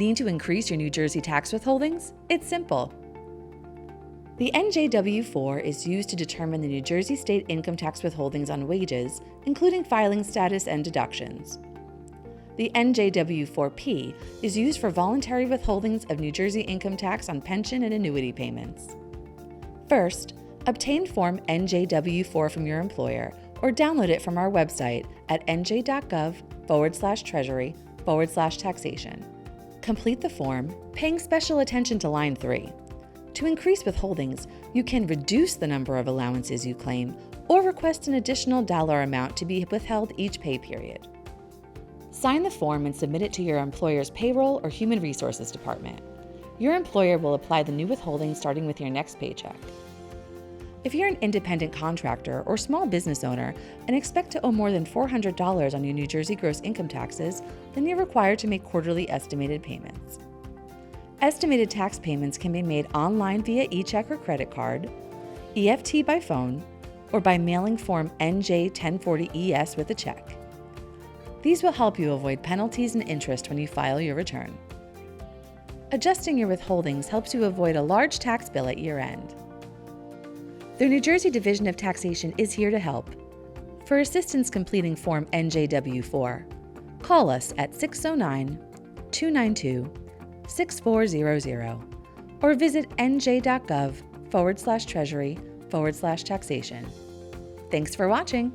Need to increase your New Jersey tax withholdings? It's simple. The NJW-4 is used to determine the New Jersey state income tax withholdings on wages, including filing status and deductions. The NJW-4P is used for voluntary withholdings of New Jersey income tax on pension and annuity payments. First, obtain Form NJW-4 from your employer or download it from our website at nj.gov/treasury/taxation. Complete the form, paying special attention to line 3. To increase withholdings, you can reduce the number of allowances you claim or request an additional dollar amount to be withheld each pay period. Sign the form and submit it to your employer's payroll or human resources department. Your employer will apply the new withholding starting with your next paycheck. If you're an independent contractor or small business owner and expect to owe more than $400 on your New Jersey gross income taxes, then you're required to make quarterly estimated payments. Estimated tax payments can be made online via e-check or credit card, EFT by phone, or by mailing Form NJ 1040-ES with a check. These will help you avoid penalties and interest when you file your return. Adjusting your withholdings helps you avoid a large tax bill at year-end. The New Jersey Division of Taxation is here to help. For assistance completing Form NJW-4, call us at 609-292-6400 or visit nj.gov/treasury/taxation. Thanks for watching.